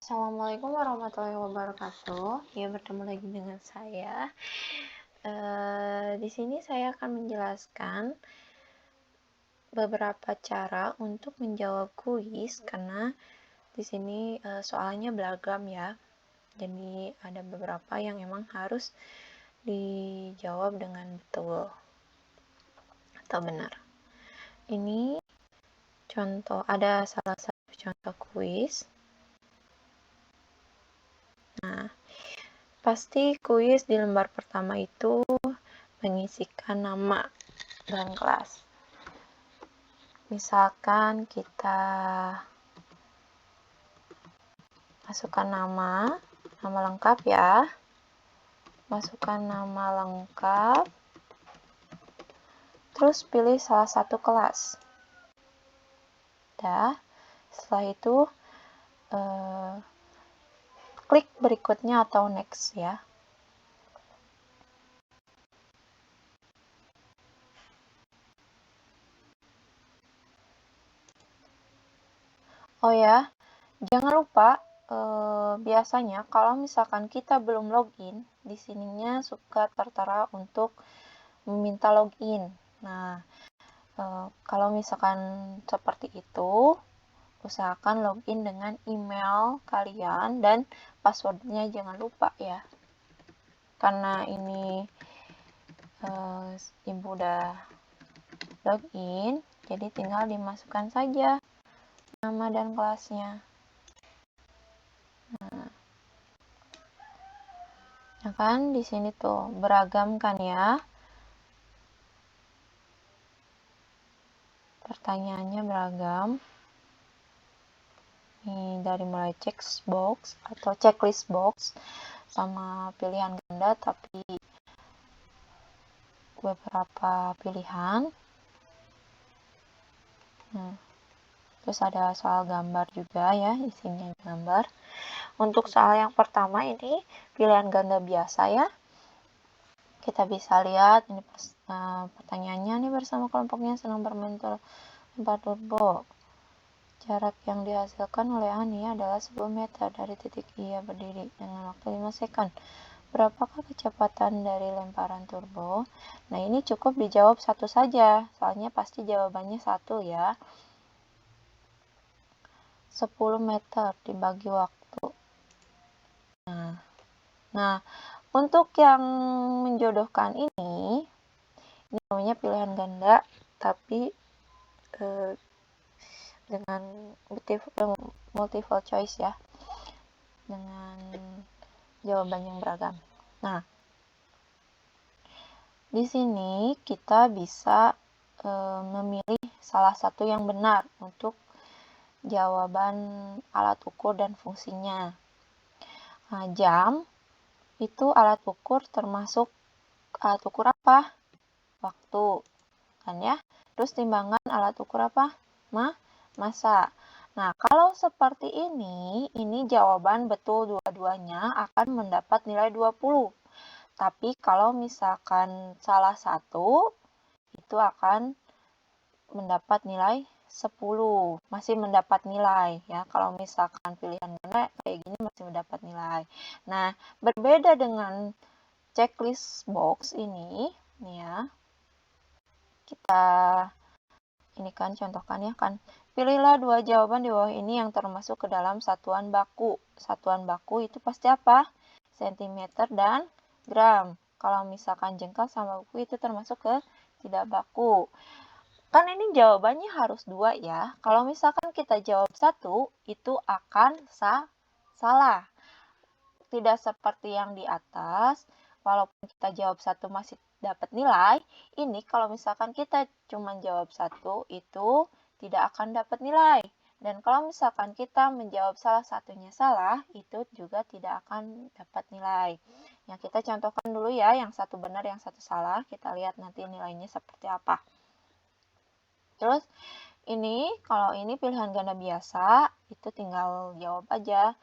Assalamualaikum warahmatullahi wabarakatuh. Ya, bertemu lagi dengan saya. Di sini saya akan menjelaskan beberapa cara untuk menjawab kuis karena di sini soalnya beragam ya. Jadi ada beberapa yang emang harus dijawab dengan betul atau benar. Ini contoh, ada salah satu contoh kuis. Nah, pasti kuis di lembar pertama itu mengisikan nama dan kelas. Misalkan kita masukkan nama lengkap ya. Masukkan nama lengkap. Terus pilih salah satu kelas. Dah, setelah itu klik berikutnya atau next ya. Oh ya, jangan lupa biasanya kalau misalkan kita belum login, di sininya suka tertera untuk meminta login. Nah, kalau misalkan seperti itu, usahakan login dengan email kalian dan passwordnya jangan lupa ya. Karena ini ibu udah login, jadi tinggal dimasukkan saja nama dan kelasnya. Nah kan di sini tuh beragam kan ya. Pertanyaannya beragam. Nih dari mulai checkbox atau checklist box sama pilihan ganda tapi beberapa pilihan. Terus ada soal gambar juga ya, isinya gambar. Untuk soal yang pertama ini pilihan ganda biasa ya. Kita bisa lihat ini pertanyaannya nih, bersama kelompoknya senang bermain lempar turbo. Jarak yang dihasilkan oleh Ani adalah 10 meter dari titik ia berdiri dengan waktu 5 second. Berapakah kecepatan dari lemparan turbo? Nah, ini cukup dijawab satu saja, soalnya pasti jawabannya satu ya. 10 meter dibagi waktu. Nah, untuk yang menjodohkan ini namanya pilihan ganda, tapi dengan multiple choice ya, dengan jawaban yang beragam. Nah, di sini kita bisa memilih salah satu yang benar untuk jawaban alat ukur dan fungsinya. Nah, jam itu alat ukur termasuk alat ukur apa? Waktu, kan ya. Terus timbangan alat ukur apa? Massa. Nah, kalau seperti ini jawaban betul dua-duanya akan mendapat nilai 20. Tapi kalau misalkan salah satu, itu akan mendapat nilai 10. Masih mendapat nilai ya. Kalau misalkan pilihan ganda kayak gini masih mendapat nilai. Nah, berbeda dengan checklist box ini, nih ya. Kita ini kan contohkan ya kan. Pilihlah dua jawaban di bawah ini yang termasuk ke dalam satuan baku. Satuan baku itu pasti apa? Sentimeter dan gram. Kalau misalkan jengkal sama baku itu termasuk ke tidak baku. Kan ini jawabannya harus dua ya. Kalau misalkan kita jawab satu, itu akan salah. Tidak seperti yang di atas, walaupun kita jawab satu masih dapat nilai, ini kalau misalkan kita cuma jawab satu, itu tidak akan dapat nilai. Dan kalau misalkan kita menjawab salah satunya salah, itu juga tidak akan dapat nilai. Yang kita contohkan dulu ya, yang satu benar, yang satu salah. Kita lihat nanti nilainya seperti apa. Terus ini, kalau ini pilihan ganda biasa, itu tinggal jawab aja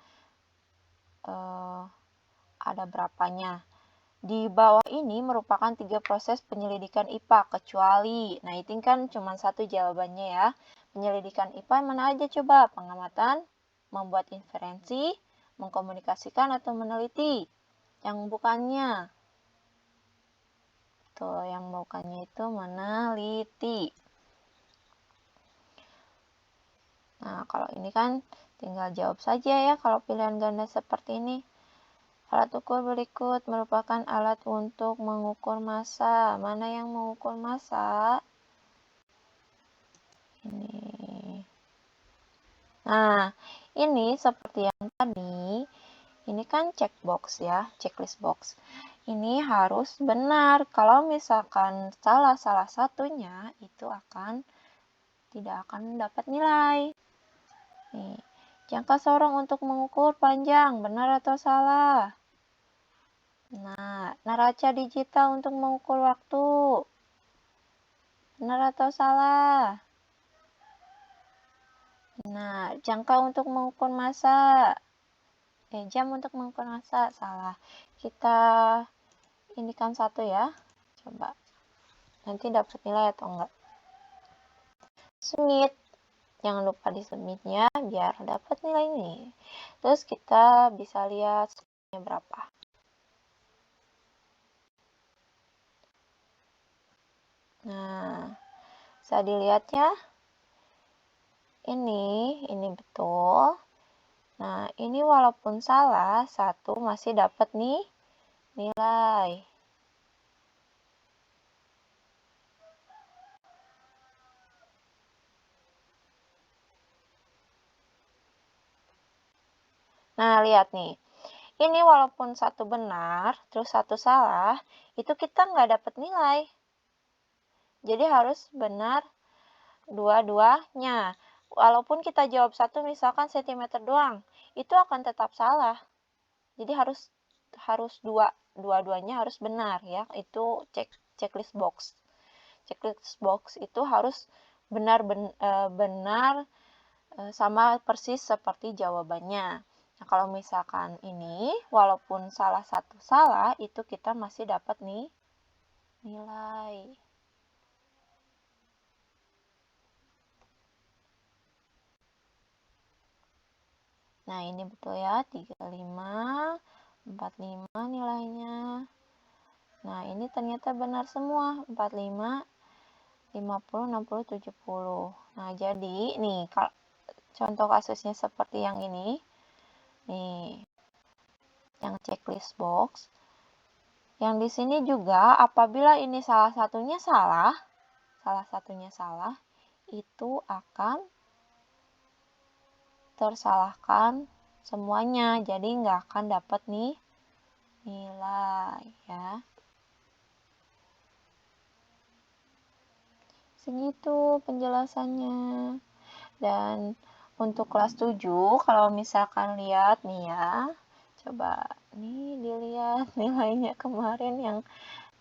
ada berapanya. Di bawah ini merupakan 3 proses penyelidikan IPA kecuali. Nah, itu kan cuma satu jawabannya ya. Penyelidikan IPA mana aja coba? Pengamatan, membuat inferensi, mengkomunikasikan atau meneliti. Yang bukannya. Tuh, yang bukannya itu meneliti. Nah, kalau ini kan tinggal jawab saja ya kalau pilihan ganda seperti ini. Alat ukur berikut merupakan alat untuk mengukur massa. Mana yang mengukur massa? Ini. Nah, ini seperti yang tadi, ini kan checkbox ya, checklist box. Ini harus benar. Kalau misalkan salah satunya, itu tidak akan dapat nilai. Nih, jangka sorong untuk mengukur panjang, benar atau salah? Nah, neraca digital untuk mengukur waktu, benar atau salah? Nah, jangka untuk mengukur massa, jam untuk mengukur massa, salah. Kita indikan satu ya, coba. Nanti dapat nilai atau enggak. Submit. Jangan lupa di submitnya biar dapat nilai ini. Terus kita bisa lihat skornya berapa. Nah, bisa dilihat ya. Ini betul. Nah, ini walaupun salah, satu masih dapat nih nilai. Nah, lihat nih. Ini walaupun satu benar, terus satu salah, itu kita nggak dapat nilai. Jadi harus benar dua-duanya. Walaupun kita jawab satu misalkan sentimeter doang, itu akan tetap salah. Jadi harus dua-duanya harus benar ya. Itu checklist box. Checklist box itu harus benar sama persis seperti jawabannya. Nah, kalau misalkan ini walaupun salah satu salah, itu kita masih dapat nih nilai. Nah, ini betul ya, 35, 45 nilainya. Nah, ini ternyata benar semua, 45, 50, 60, 70. Nah, jadi nih, contoh kasusnya seperti yang ini. Nih, yang checklist box. Yang di sini juga, apabila ini salah satunya salah, itu akan tersalahkan semuanya, jadi nggak akan dapat nih nilai ya. Segitu penjelasannya. Dan untuk kelas 7, kalau misalkan lihat nih ya, coba nih dilihat nilainya kemarin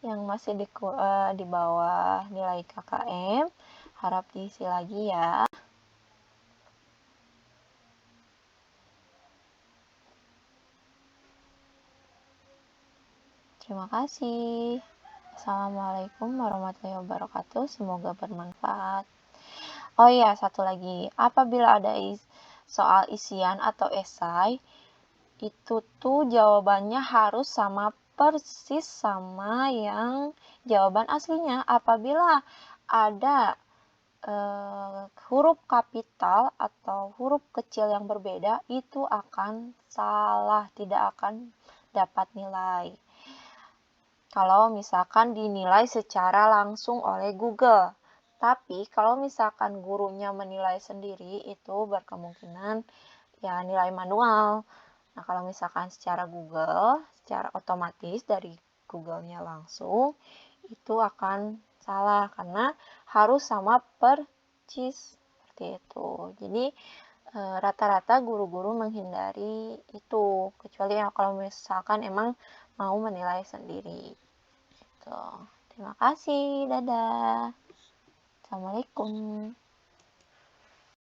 yang masih di bawah nilai KKM, harap diisi lagi ya. Terima kasih. Assalamualaikum warahmatullahi wabarakatuh. Semoga bermanfaat. Oh iya, satu lagi. Apabila ada soal isian atau esai, itu tuh jawabannya harus sama persis sama yang jawaban aslinya. Apabila ada huruf kapital atau huruf kecil yang berbeda, itu akan salah, tidak akan dapat nilai. Kalau misalkan dinilai secara langsung oleh Google. Tapi kalau misalkan gurunya menilai sendiri, itu berkemungkinan ya nilai manual. Nah, kalau misalkan secara Google, secara otomatis dari Google-nya langsung, itu akan salah karena harus sama persis seperti itu. Jadi rata-rata guru-guru menghindari itu, kecuali kalau misalkan emang mau menilai sendiri. Gitu. Terima kasih, dadah. Assalamualaikum.